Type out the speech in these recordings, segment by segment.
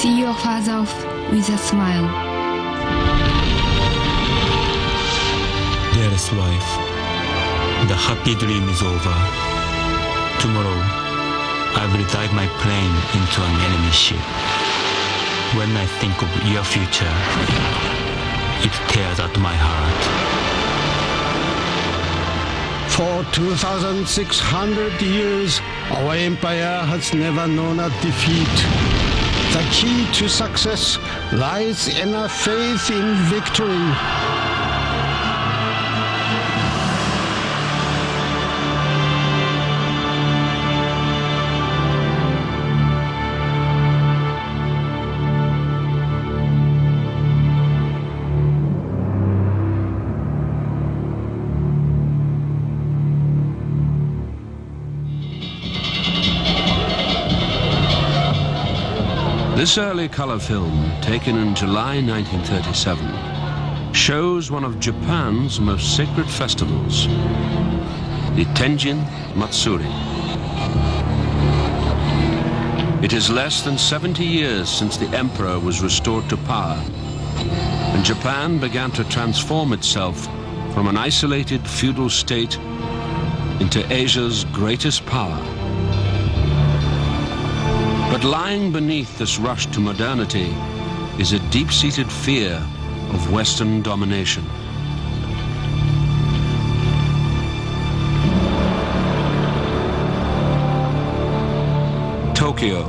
See your father off with a smile. Dearest wife, the happy dream is over. Tomorrow, I will dive my plane into an enemy ship. When I think of your future, it tears at my heart. For 2,600 years, our empire has never known a defeat. The key to success lies in a faith in victory. This early color film, taken in July 1937, shows one of Japan's most sacred festivals, the Tenjin Matsuri. It is less than 70 years since the emperor was restored to power, and Japan began to transform itself from an isolated feudal state into Asia's greatest power. But lying beneath this rush to modernity is a deep-seated fear of Western domination. Tokyo,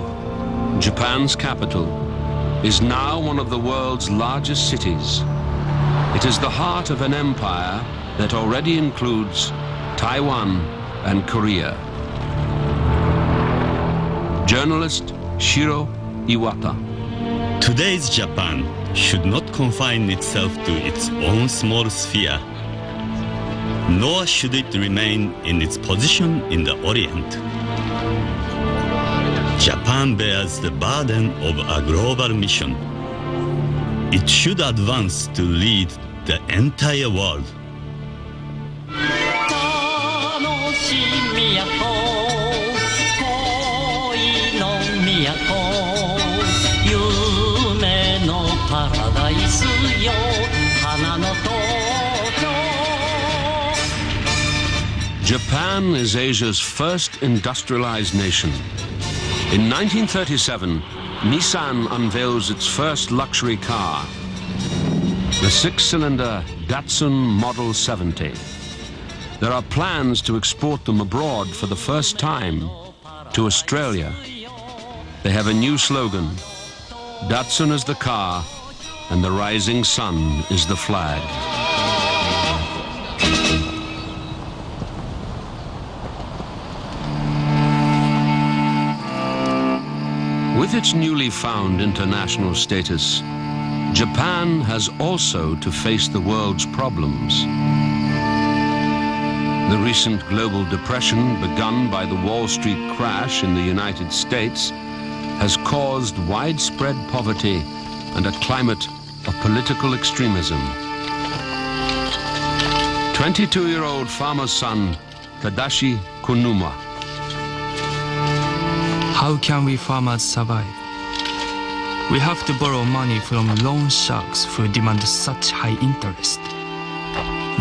Japan's capital, is now one of the world's largest cities. It is the heart of an empire that already includes Taiwan and Korea. Journalist Shiro Iwata. Today's Japan should not confine itself to its own small sphere, nor should it remain in its position in the Orient. Japan bears the burden of a global mission. It should advance to lead the entire world. Japan is Asia's first industrialized nation. In 1937, Nissan unveils its first luxury car, the six-cylinder Datsun Model 70. There are plans to export them abroad for the first time to Australia. They have a new slogan: Datsun is the car and the rising sun is the flag. With its newly found international status, Japan has also to face the world's problems. The recent global depression, begun by the Wall Street crash in the United States, has caused widespread poverty and a climate of political extremism. 22-year-old farmer's son, Tadashi Konuma. How can we farmers survive? We have to borrow money from loan sharks who demand such high interest.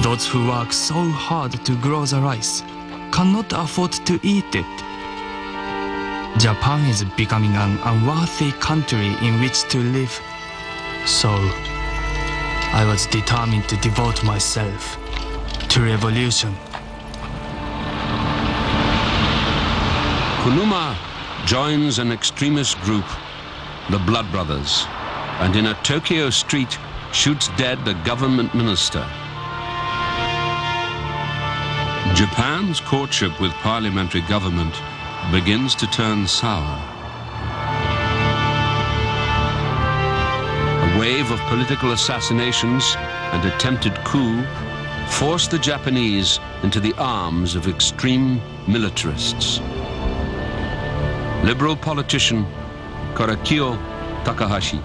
Those who work so hard to grow the rice cannot afford to eat it. Japan is becoming an unworthy country in which to live. So, I was determined to devote myself to revolution. Konuma joins an extremist group, the Blood Brothers, and in a Tokyo street shoots dead a government minister. Japan's courtship with parliamentary government begins to turn sour. A wave of political assassinations and attempted coup forced the Japanese into the arms of extreme militarists. Liberal politician Korakio Takahashi.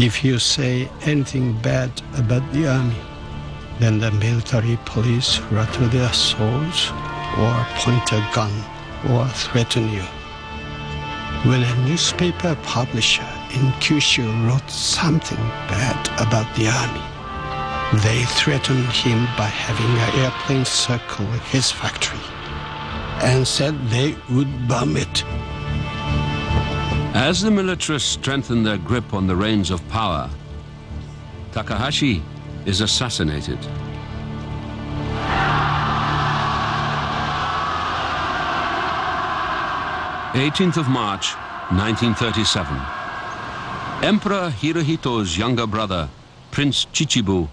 If you say anything bad about the army, then the military police rattle their swords or point a gun or threaten you. when a newspaper publisher in Kyushu wrote something bad about the army, they threatened him by having an airplane circle his factory and said they would bomb it. As the militarists strengthen their grip on the reins of power, Takahashi is assassinated. March 1937. Emperor Hirohito's younger brother, Prince Chichibu,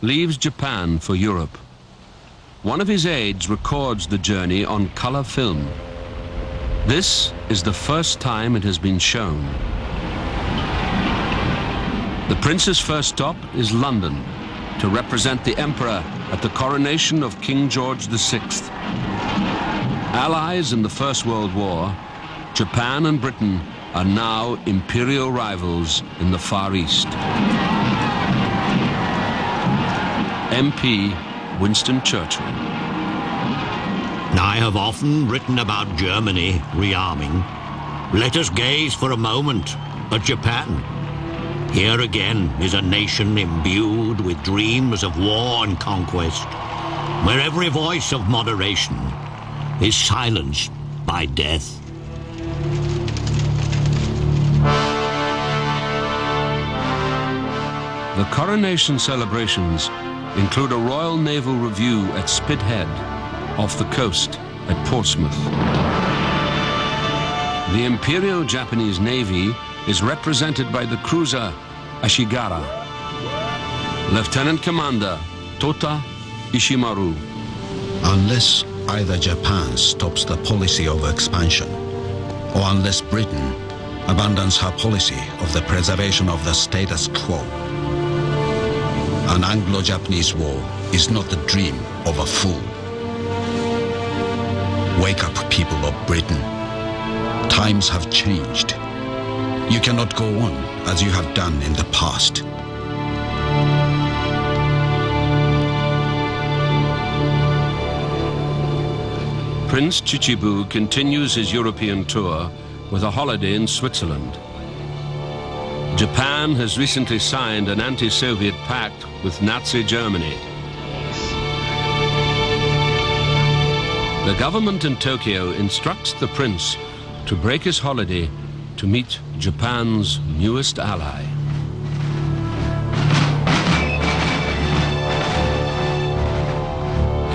leaves Japan for Europe. One of his aides records the journey on color film. This is the first time it has been shown. The prince's first stop is London to represent the emperor at the coronation of King George VI. Allies in the First World War, Japan and Britain are now imperial rivals in the Far East. MP Winston Churchill. I have often written about Germany rearming. Let us gaze for a moment at Japan. Here again is a nation imbued with dreams of war and conquest, where every voice of moderation is silenced by death. The coronation celebrations include a Royal Naval Review at Spithead, off the coast at Portsmouth. The Imperial Japanese Navy is represented by the cruiser Ashigara. Lieutenant Commander Tota Ishimaru. Unless either Japan stops the policy of expansion, or unless Britain abandons her policy of the preservation of the status quo, an Anglo-Japanese war is not the dream of a fool. Wake up, people of Britain. Times have changed. You cannot go on as you have done in the past. Prince Chichibu continues his European tour with a holiday in Switzerland. Japan has recently signed an anti-Soviet pact with Nazi Germany. The government in Tokyo instructs the prince to break his holiday to meet Japan's newest ally.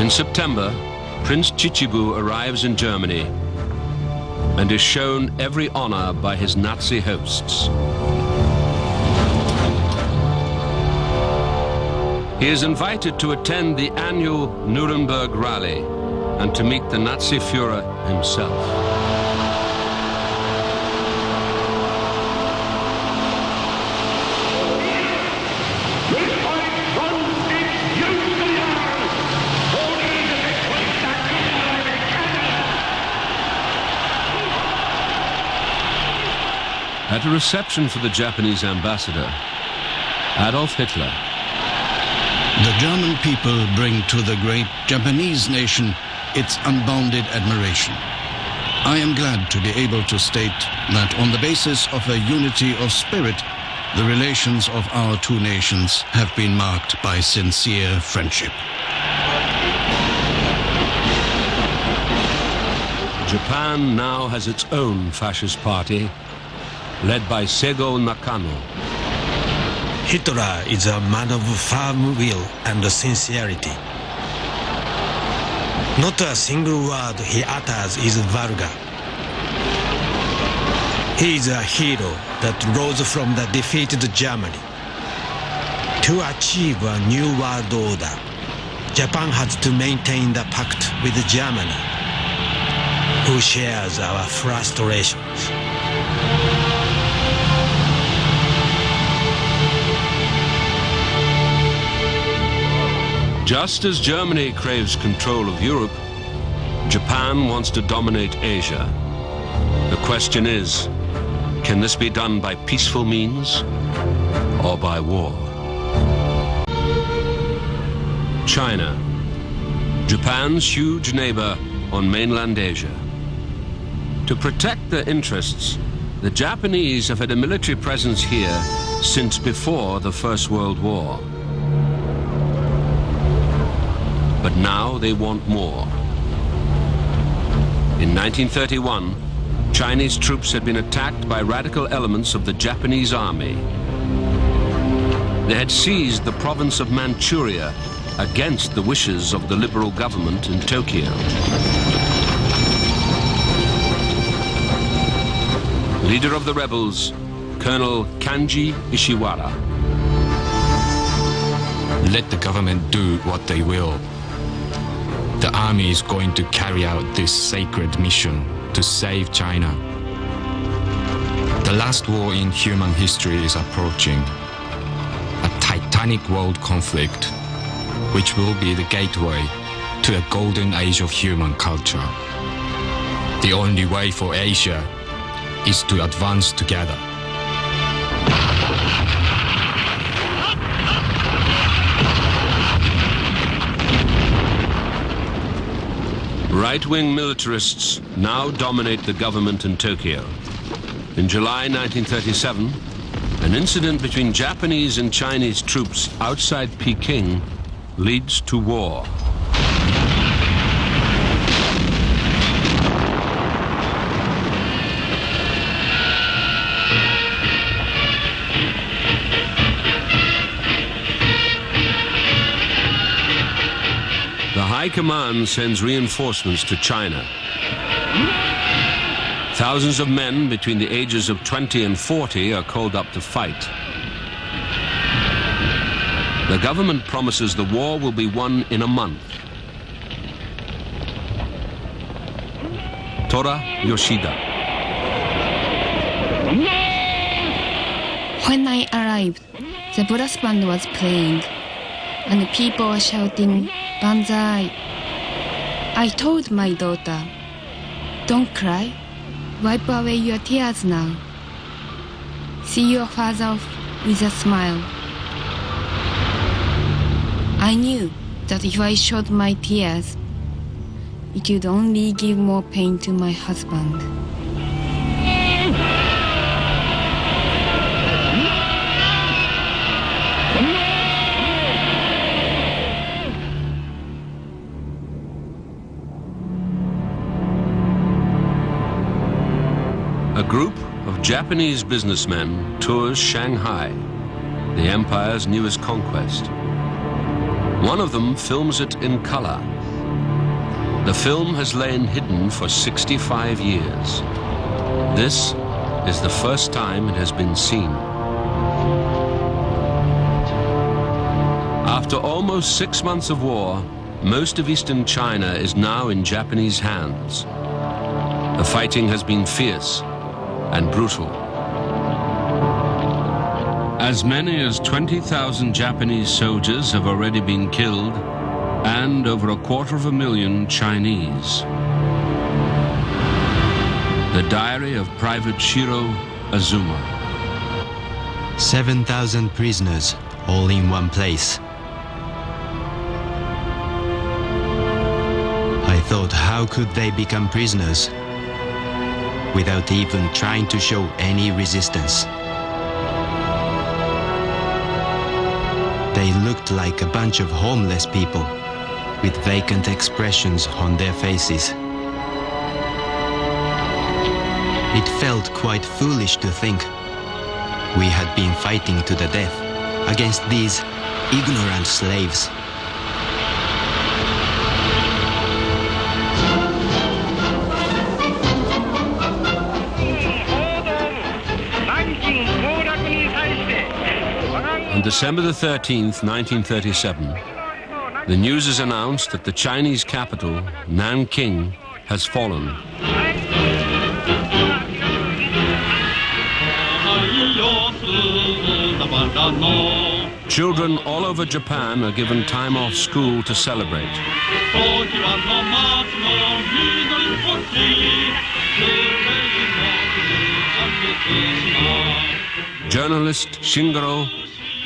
In September, Prince Chichibu arrives in Germany and is shown every honor by his Nazi hosts. He is invited to attend the annual Nuremberg rally and to meet the Nazi Führer himself. At a reception for the Japanese ambassador, Adolf Hitler. The German people bring to the great Japanese nation its unbounded admiration. I am glad to be able to state that on the basis of a unity of spirit, the relations of our two nations have been marked by sincere friendship. Japan now has its own fascist party, led by Sego Nakano. Hitler is a man of firm will and sincerity. Not a single word he utters is vulgar. He is a hero that rose from the defeated Germany. To achieve a new world order, Japan has to maintain the pact with Germany, who shares our frustrations. Just as Germany craves control of Europe, Japan wants to dominate Asia. The question is, can this be done by peaceful means or by war? China, Japan's huge neighbor on mainland Asia. To protect their interests, The Japanese have had a military presence here since before the First World War. But now they want more. In 1931, Chinese troops had been attacked by radical elements of the Japanese army. They had seized the province of Manchuria against the wishes of the liberal government in Tokyo. Leader of the rebels, Colonel Kanji Ishiwara. Let the government do what they will. The army is going to carry out this sacred mission to save China. The last war in human history is approaching. A titanic world conflict, which will be the gateway to a golden age of human culture. The only way for Asia is to advance together. Right-wing militarists now dominate the government in Tokyo. In July 1937, an incident between Japanese and Chinese troops outside Peking leads to war. The High Command sends reinforcements to China. Thousands of men between the ages of 20 and 40 are called up to fight. The government promises the war will be won in a month. Tora Yoshida. When I arrived, the brass band was playing, and people were shouting, "Banzai." I told my daughter, "Don't cry. Wipe away your tears now. See your father off with a smile." I knew that if I showed my tears, it would only give more pain to my husband. A group of Japanese businessmen tours Shanghai, the empire's newest conquest. One of them films it in color. The film has lain hidden for 65 years. This is the first time it has been seen. After almost 6 months of war, most of eastern China is now in Japanese hands. The fighting has been fierce and brutal. As many as 20,000 Japanese soldiers have already been killed, and over 250,000 Chinese. The diary of Private Shiro Azuma. 7,000 prisoners, all in one place. I thought, how could they become prisoners without even trying to show any resistance? They looked like a bunch of homeless people with vacant expressions on their faces. It felt quite foolish to think we had been fighting to the death against these ignorant slaves. On December the 13th, 1937, the news is announced that the Chinese capital, Nanking, has fallen. Children all over Japan are given time off school to celebrate. Journalist Shingaro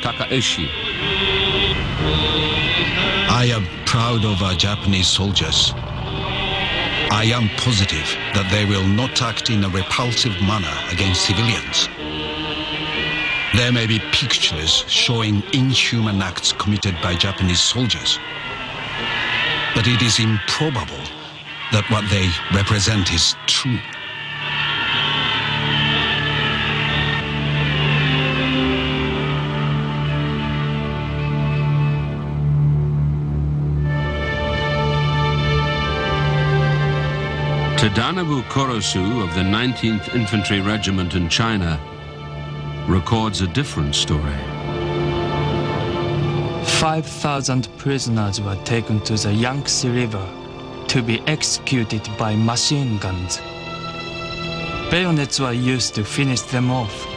Takaeshi. I am proud of our Japanese soldiers. I am positive that they will not act in a repulsive manner against civilians. There may be pictures showing inhuman acts committed by Japanese soldiers, but it is improbable that what they represent is true. Tadanobu Korosu of the 19th Infantry Regiment in China records a different story. 5,000 prisoners were taken to the Yangtze River to be executed by machine guns. Bayonets were used to finish them off.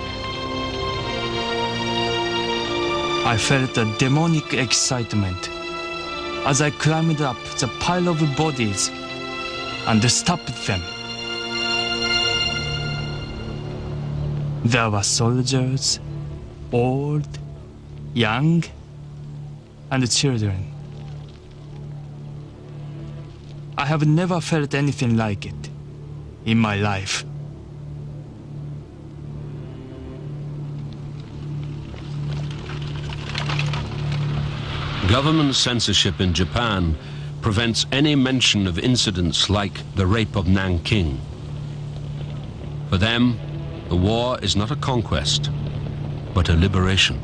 I felt a demonic excitement as I climbed up the pile of bodies and stopped them. There were soldiers, old, young, and children. I have never felt anything like it in my life. Government censorship in Japan prevents any mention of incidents like the rape of Nanking. For them, the war is not a conquest, but a liberation.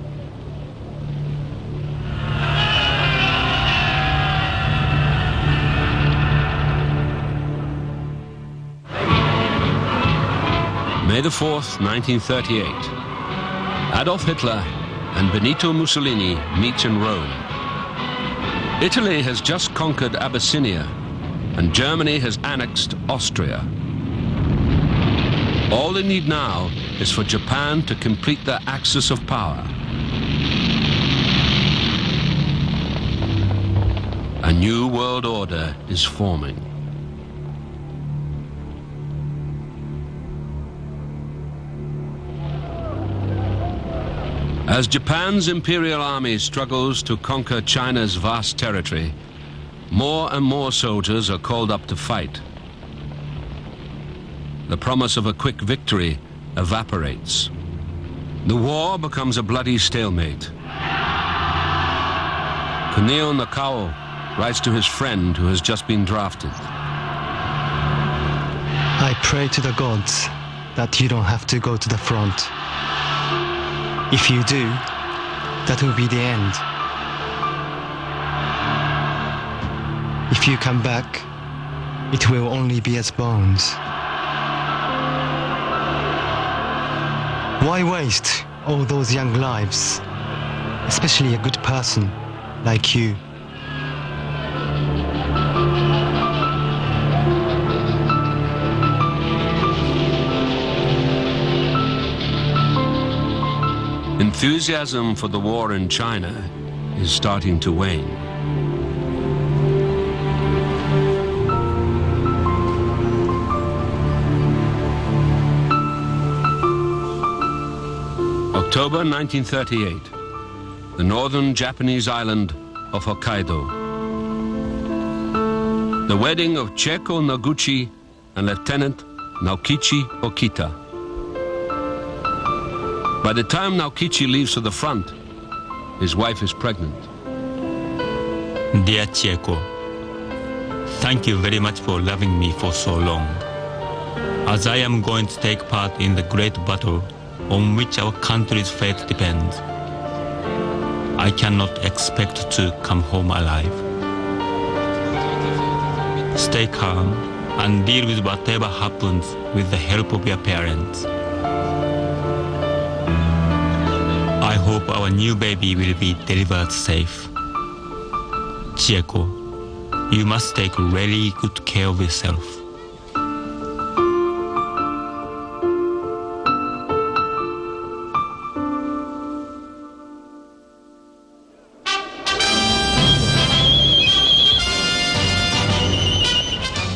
May the 4th, 1938, Adolf Hitler and Benito Mussolini meet in Rome. Italy has just conquered Abyssinia, and Germany has annexed Austria. All they need now is for Japan to complete their axis of power. A new world order is forming. As Japan's imperial army struggles to conquer China's vast territory, more and more soldiers are called up to fight. The promise of a quick victory evaporates. The war becomes a bloody stalemate. Kunio Nakao writes to his friend who has just been drafted. I pray to the gods that you don't have to go to the front. If you do, that will be the end. If you come back, it will only be as bones. Why waste all those young lives, especially a good person like you? Enthusiasm for the war in China is starting to wane. October 1938, the northern Japanese island of Hokkaido. The wedding of Cheko Noguchi and Lieutenant Naokichi Okita. By the time Naokichi leaves for the front, his wife is pregnant. Dear Chieko, thank you very much for loving me for so long. As I am going to take part in the great battle on which our country's fate depends, I cannot expect to come home alive. Stay calm and deal with whatever happens with the help of your parents. I hope our new baby will be delivered safe. Chieko, you must take really good care of yourself.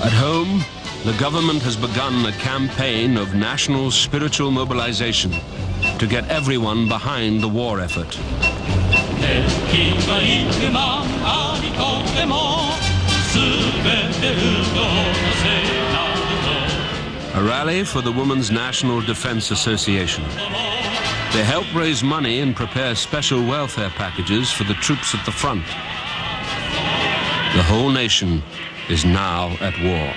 At home, the government has begun a campaign of national spiritual mobilization to get everyone behind the war effort. a rally for the Women's National Defense Association. They help raise money and prepare special welfare packages for the troops at the front. The whole nation is now at war.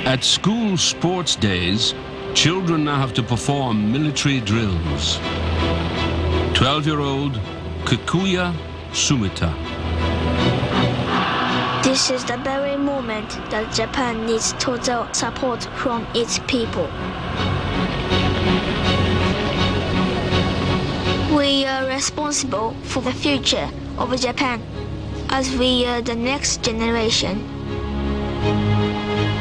At school sports days, children now have to perform military drills. 12-year-old Kikuya Sumita. This is the very moment that Japan needs total support from its people. We are responsible for the future of Japan, as we are the next generation.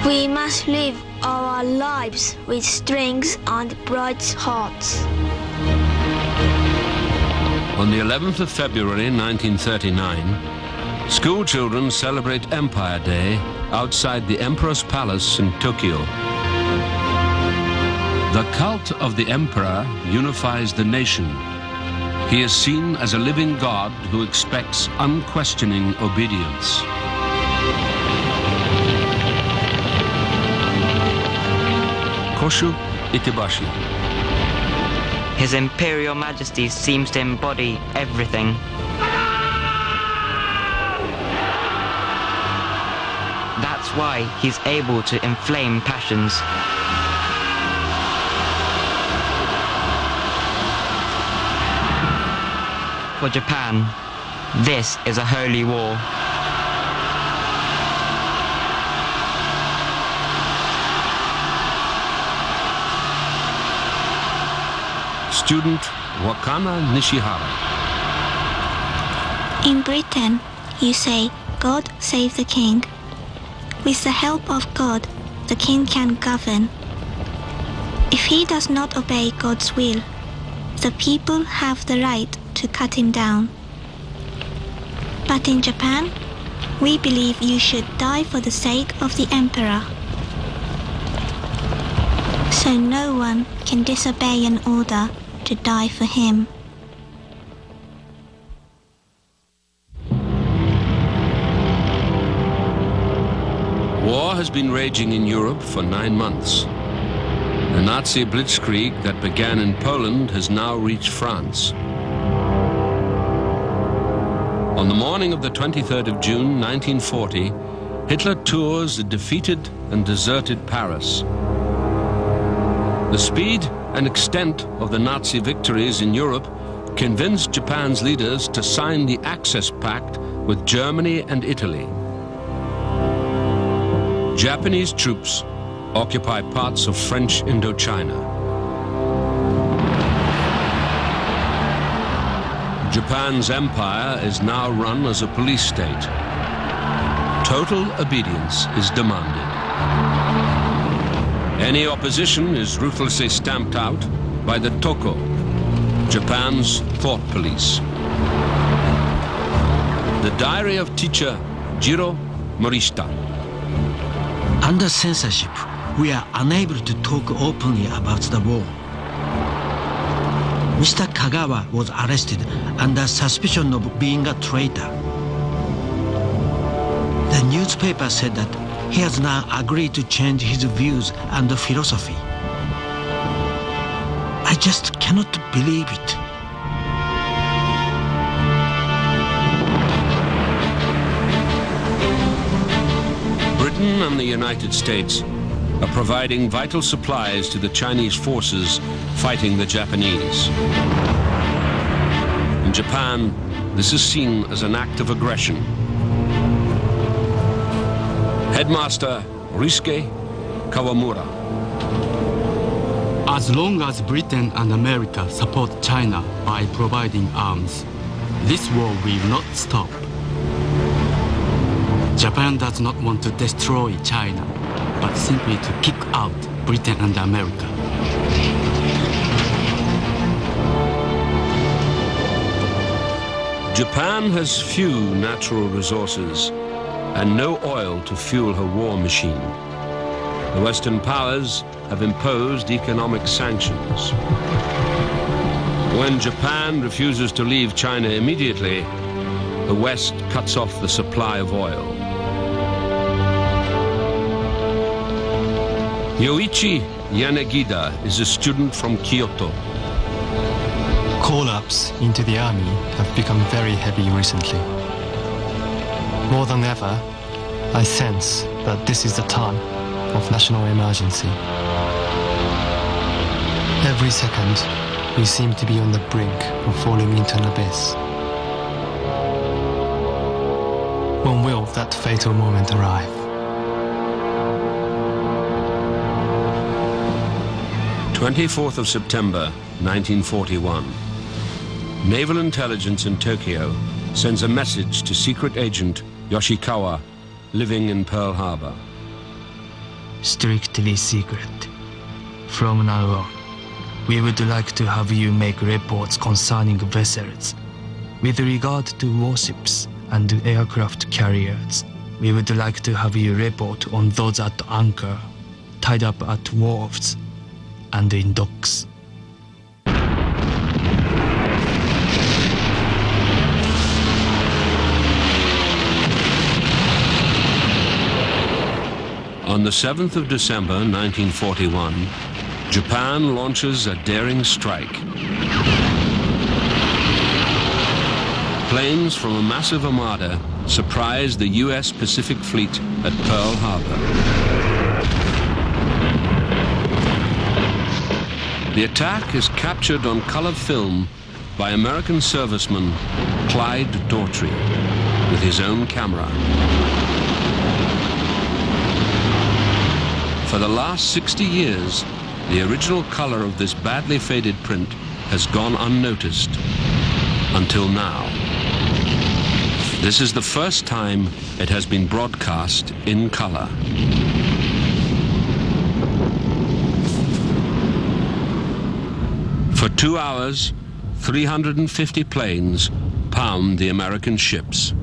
We must live our lives with strength and bright hearts. On the 11th of February 1939, school children celebrate Empire Day outside the Emperor's Palace in Tokyo. The cult of the Emperor unifies the nation. He is seen as a living God who expects unquestioning obedience. Koshu Itebashi. His Imperial Majesty seems to embody everything. That's why he's able to inflame passions. For Japan, this is a holy war. Student Wakana Nishihara. In Britain, you say, God save the king. With the help of God, the king can govern. If he does not obey God's will, the people have the right to cut him down. But in Japan, we believe you should die for the sake of the emperor. So no one can disobey an order to die for him. War has been raging in Europe for 9 months. The Nazi blitzkrieg that began in Poland has now reached France. On the morning of the 23rd of June, 1940, Hitler tours the defeated and deserted Paris. The speed and extent of the Nazi victories in Europe convinced Japan's leaders to sign the Access Pact with Germany and Italy. Japanese troops occupy parts of French Indochina. Japan's empire is now run as a police state. Total obedience is demanded. Any opposition is ruthlessly stamped out by the Toko, Japan's thought police. The diary of teacher Jiro Morishita. Under censorship, we are unable to talk openly about the war. Mr. Kagawa was arrested under suspicion of being a traitor. The newspaper said that he has now agreed to change his views and philosophy. I just cannot believe it. Britain and the United States are providing vital supplies to the Chinese forces fighting the Japanese. In Japan, this is seen as an act of aggression. Headmaster Risuke Kawamura. As long as Britain and America support China by providing arms, this war will not stop. Japan does not want to destroy China, but simply to kick out Britain and America. Japan has few natural resources and no oil to fuel her war machine. The Western powers have imposed economic sanctions. When Japan refuses to leave China immediately, the West cuts off the supply of oil. Yoichi Yanagida is a student from Kyoto. Call-ups into the army have become very heavy recently. More than ever, I sense that this is the time of national emergency. Every second, we seem to be on the brink of falling into an abyss. When will that fatal moment arrive? "24th of September, 1941. Naval intelligence in Tokyo sends a message to secret agent Yoshikawa, living in Pearl Harbor. Strictly secret. From now on, we would like to have you make reports concerning vessels. With regard to warships and aircraft carriers, we would like to have you report on those at anchor, tied up at wharves, and in docks." On the 7th of December 1941, Japan launches a daring strike. Planes from a massive armada surprise the U.S. Pacific Fleet at Pearl Harbor. The attack is captured on color film by American serviceman Clyde Daughtry with his own camera. For the last 60 years, the original color of this badly faded print has gone unnoticed until now. This is the first time it has been broadcast in color. For 2 hours, 350 planes pound the American ships.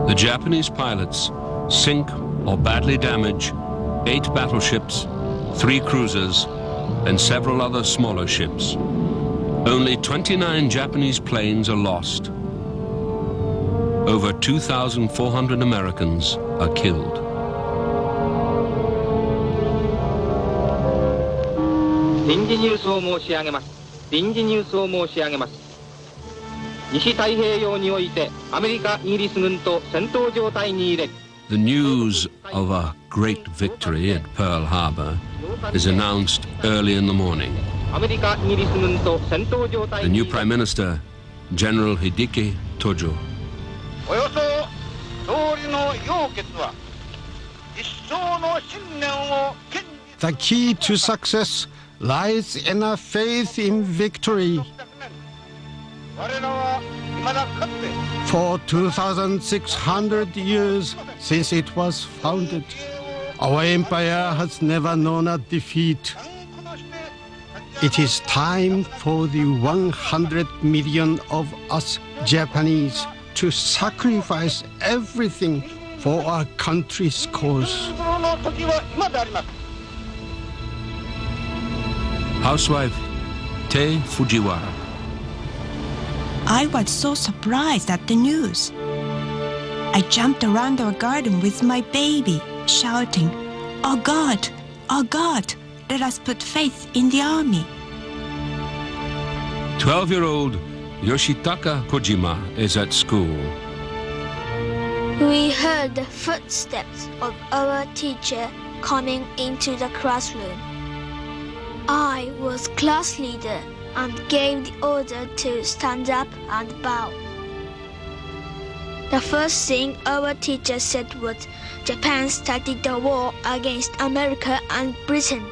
The Japanese pilots sink or badly damage 8 battleships, 3 cruisers, and several other smaller ships. Only 29 Japanese planes are lost. Over 2,400 Americans are killed. The news of a great victory at Pearl Harbor is announced early in the morning. The new Prime Minister, General Hideki Tojo, the key to success lies in a faith in victory. For 2,600 years since it was founded, our empire has never known a defeat. It is time for the 100 million of us Japanese to sacrifice everything for our country's cause. Housewife Te Fujiwara. I was so surprised at the news. I jumped around our garden with my baby, shouting, "Oh God, let us put faith in the army." 12-year-old Yoshitaka Kojima is at school. We heard the footsteps of our teacher coming into the classroom. I was class leader and gave the order to stand up and bow. The first thing our teacher said was Japan started the war against America and Britain.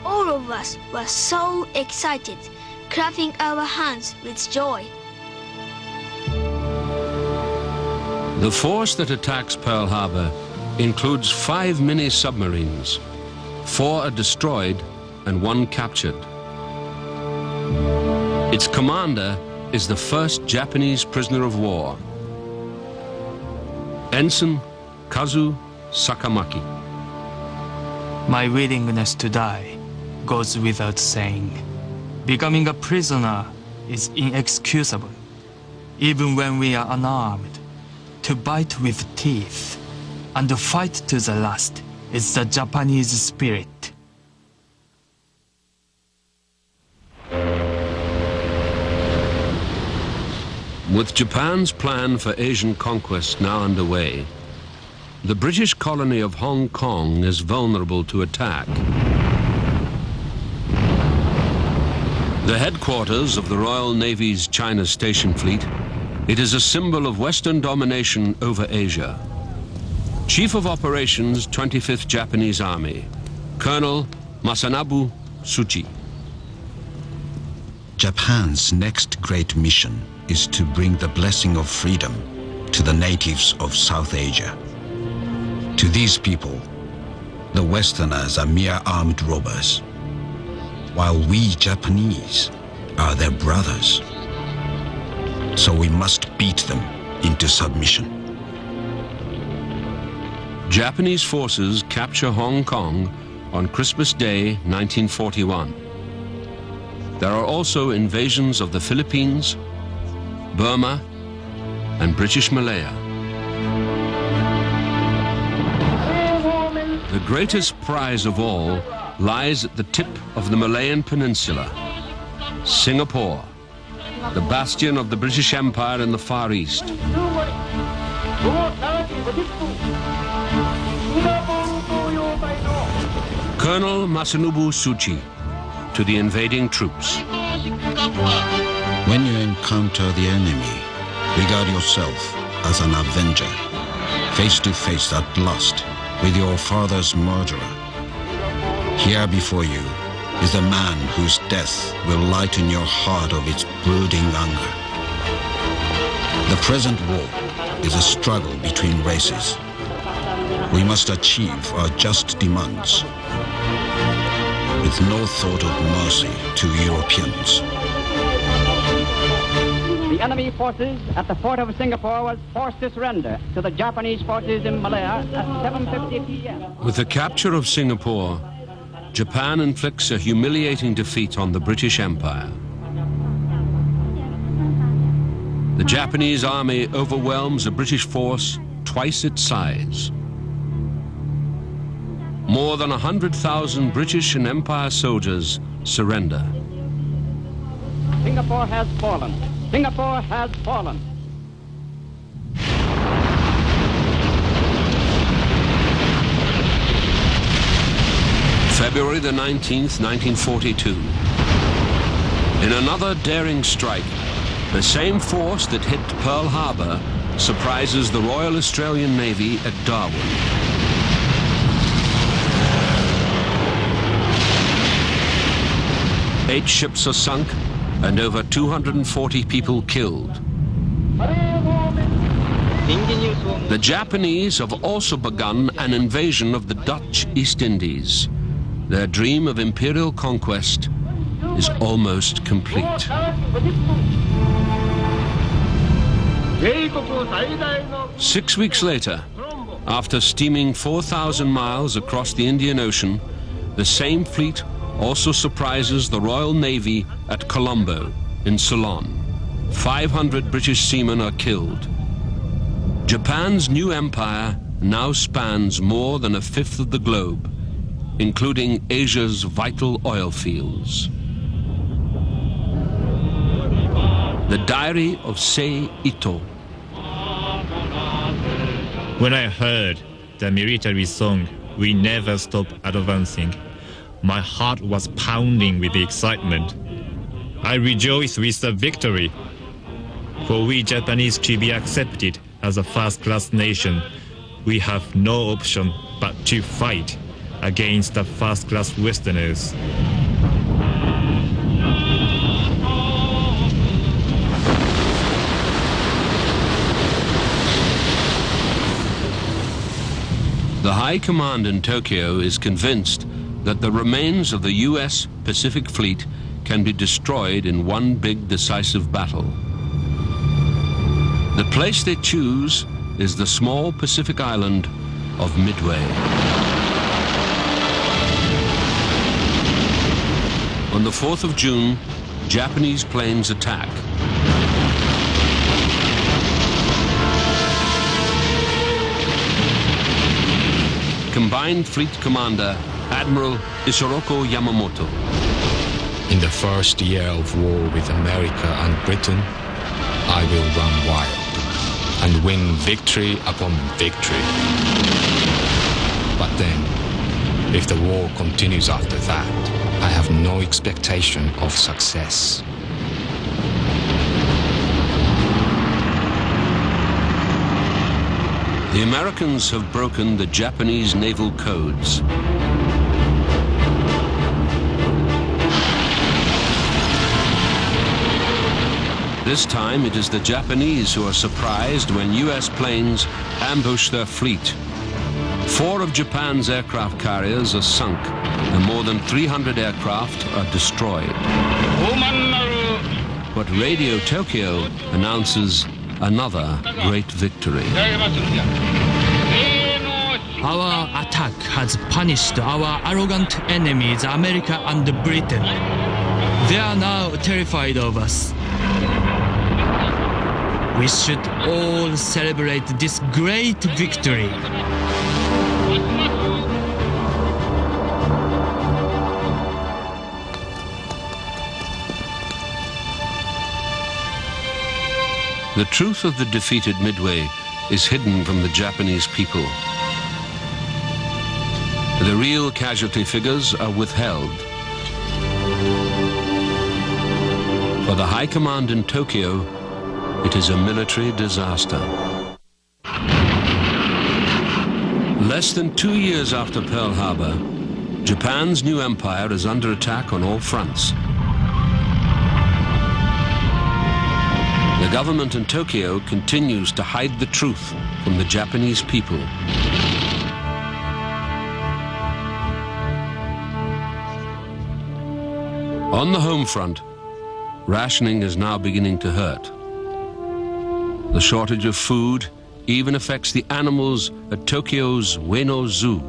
All of us were so excited, clapping our hands with joy. The force that attacks Pearl Harbor includes 5 mini-submarines. 4 are destroyed and 1 captured. Its commander, is the first Japanese prisoner of war, Ensign Kazu Sakamaki. My willingness to die goes without saying. Becoming a prisoner is inexcusable, even when we are unarmed. To bite with teeth and to fight to the last is the Japanese spirit. With Japan's plan for Asian conquest now underway, the British colony of Hong Kong is vulnerable to attack. The headquarters of the Royal Navy's China Station Fleet, it is a symbol of Western domination over Asia. Chief of Operations, 25th Japanese Army, Colonel Masanobu Tsuchi. Japan's next great mission is to bring the blessing of freedom to the natives of South Asia. To these people, the Westerners are mere armed robbers, while we Japanese are their brothers. So we must beat them into submission. Japanese forces capture Hong Kong on Christmas Day, 1941. There are also invasions of the Philippines, Burma, and British Malaya. The greatest prize of all lies at the tip of the Malayan Peninsula, Singapore, the bastion of the British Empire in the Far East. Colonel Masanobu Tsuchi to the invading troops. When you encounter the enemy, regard yourself as an avenger, face to face at last with your father's murderer. Here before you is the man whose death will lighten your heart of its brooding anger. The present war is a struggle between races. We must achieve our just demands, with no thought of mercy to Europeans. The enemy forces at the port of Singapore was forced to surrender to the Japanese forces in Malaya at 7:50 p.m. With the capture of Singapore, Japan inflicts a humiliating defeat on the British Empire. The Japanese army overwhelms a British force twice its size. More than 100,000 British and Empire soldiers surrender. Singapore has fallen. Singapore has fallen. February the 19th, 1942. In another daring strike, the same force that hit Pearl Harbor surprises the Royal Australian Navy at Darwin. Eight ships are sunk and over 240 people killed. The Japanese have also begun an invasion of the Dutch East Indies. Their dream of imperial conquest is almost complete. 6 weeks later, after steaming 4,000 miles across the Indian Ocean, the same fleet also surprises the Royal Navy at Colombo in Ceylon. 500 British seamen are killed. Japan's new empire now spans more than a fifth of the globe, including Asia's vital oil fields. The Diary of Sei Ito. When I heard the military song, "We Never Stop Advancing," my heart was pounding with excitement. I rejoiced with the victory. For we Japanese to be accepted as a first-class nation, we have no option but to fight against the first-class Westerners. The High Command in Tokyo is convinced that the remains of the U.S. Pacific Fleet can be destroyed in one big decisive battle. The place they choose is the small Pacific island of Midway. On the 4th of June, Japanese planes attack. Combined Fleet Commander Admiral Isoroku Yamamoto. In the first year of war with America and Britain, I will run wild and win victory upon victory. But then, if the war continues after that, I have no expectation of success. The Americans have broken the Japanese naval codes. This time it is the Japanese who are surprised when US planes ambush their fleet. 4 of Japan's aircraft carriers are sunk and more than 300 aircraft are destroyed. But Radio Tokyo announces another great victory. Our attack has punished our arrogant enemies, America and Britain. They are now terrified of us. We should all celebrate this great victory. The truth of the defeated Midway is hidden from the Japanese people. The real casualty figures are withheld. For the High Command in Tokyo, it is a military disaster. Less than 2 years after Pearl Harbor, Japan's new empire is under attack on all fronts. The government in Tokyo continues to hide the truth from the Japanese people. On the home front, rationing is now beginning to hurt. The shortage of food even affects the animals at Tokyo's Ueno Zoo.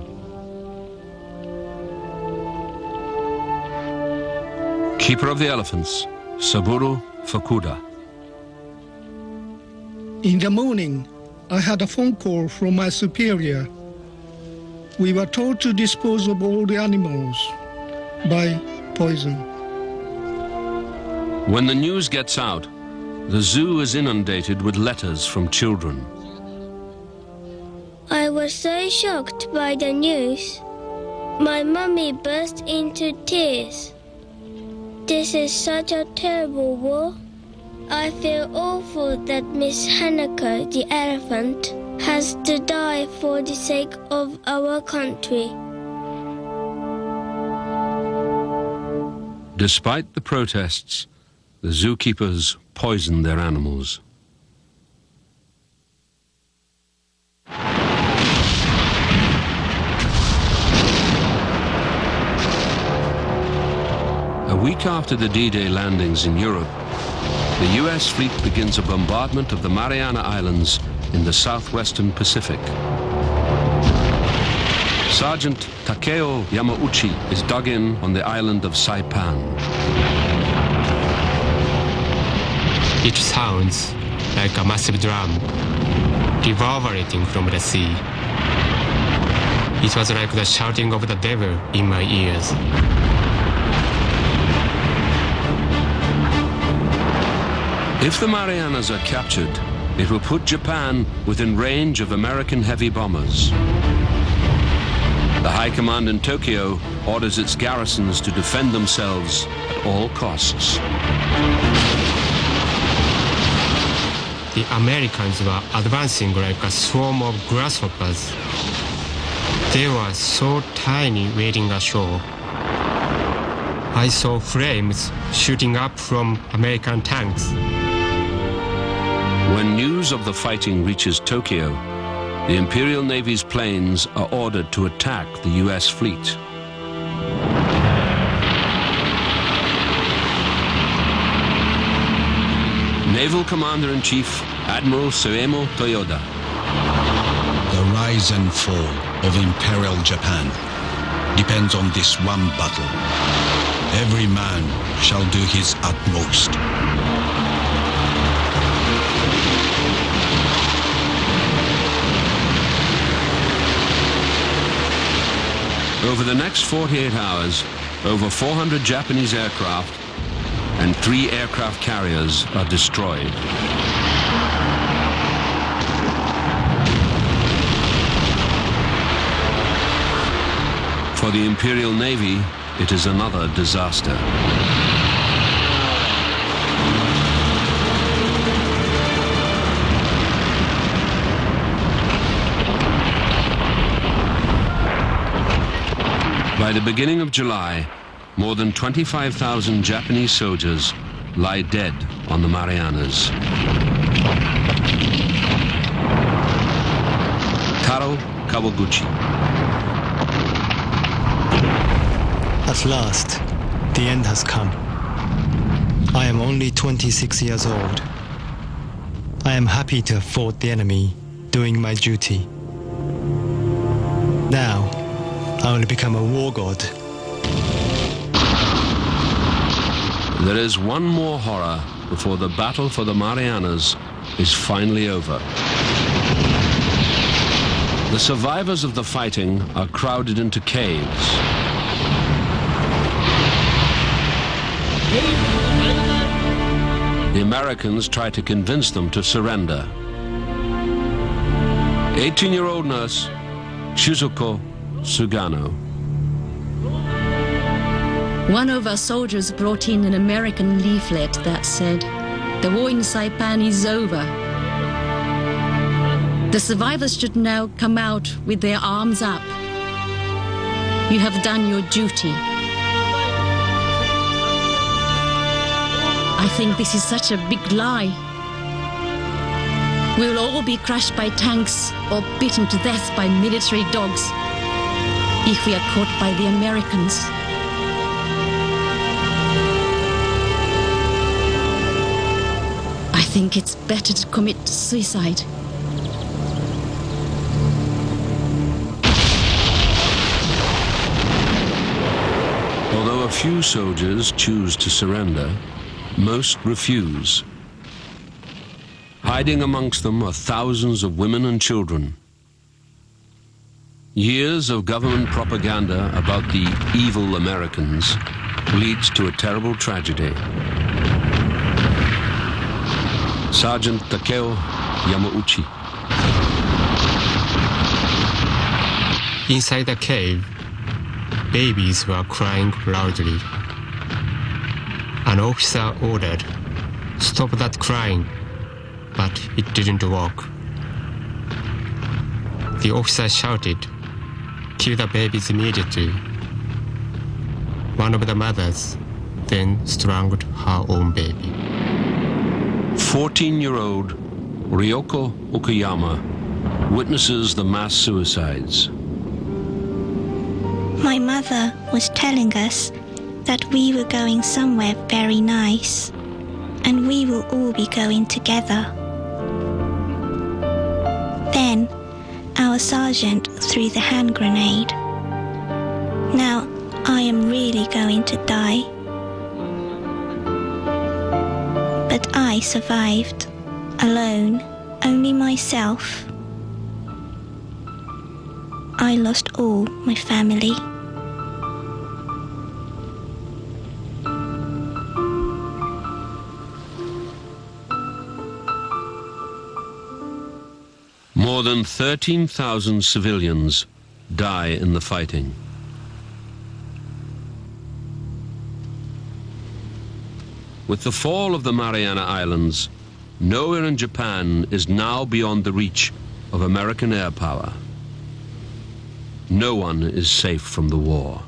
Keeper of the elephants, Saburo Fukuda. In the morning, I had a phone call from my superior. We were told to dispose of all the animals by poison. When the news gets out, the zoo is inundated with letters from children. I was so shocked by the news. My mummy burst into tears. This is such a terrible war. I feel awful that Miss Hanako, the elephant, has to die for the sake of our country. Despite the protests, the zookeepers poison their animals. A week after the D-Day landings in Europe, the US fleet begins a bombardment of the Mariana Islands in the southwestern Pacific. Sergeant Takeo Yamauchi is dug in on the island of Saipan. It sounds like a massive drum reverberating from the sea. It was like the shouting of the devil in my ears. If the Marianas are captured, it will put Japan within range of American heavy bombers. The High Command in Tokyo orders its garrisons to defend themselves at all costs. The Americans were advancing like a swarm of grasshoppers. They were so tiny waiting ashore. I saw flames shooting up from American tanks. When news of the fighting reaches Tokyo, the Imperial Navy's planes are ordered to attack the US fleet. Naval Commander-in-Chief Admiral Suemo Toyoda. The rise and fall of Imperial Japan depends on this one battle. Every man shall do his utmost. Over the next 48 hours, over 400 Japanese aircraft and 3 aircraft carriers are destroyed. For the Imperial Navy, it is another disaster. By the beginning of July, more than 25,000 Japanese soldiers lie dead on the Marianas. Taro Kawaguchi. At last, the end has come. I am only 26 years old. I am happy to have fought the enemy, doing my duty. Now, I will become a war god. There is one more horror before the battle for the Marianas is finally over. The survivors of the fighting are crowded into caves. The Americans try to convince them to surrender. 18-year-old nurse Shizuko Sugano. One of our soldiers brought in an American leaflet that said, "The war in Saipan is over. The survivors should now come out with their arms up. You have done your duty." I think this is such a big lie. We will all be crushed by tanks or beaten to death by military dogs if we are caught by the Americans. I think it's better to commit suicide. Although a few soldiers choose to surrender, most refuse. Hiding amongst them are thousands of women and children. Years of government propaganda about the evil Americans leads to a terrible tragedy. Sergeant Takeo Yamauchi. Inside the cave, babies were crying loudly. An officer ordered, "Stop that crying," but it didn't work. The officer shouted, "Kill the babies immediately." One of the mothers then strangled her own baby. 14-year-old Ryoko Okuyama witnesses the mass suicides. My mother was telling us that we were going somewhere very nice, and we will all be going together. Then, our sergeant threw the hand grenade. Now, I am really going to die. But I survived, alone, only myself. I lost all my family. More than 13,000 civilians die in the fighting. With the fall of the Mariana Islands, nowhere in Japan is now beyond the reach of American air power. No one is safe from the war.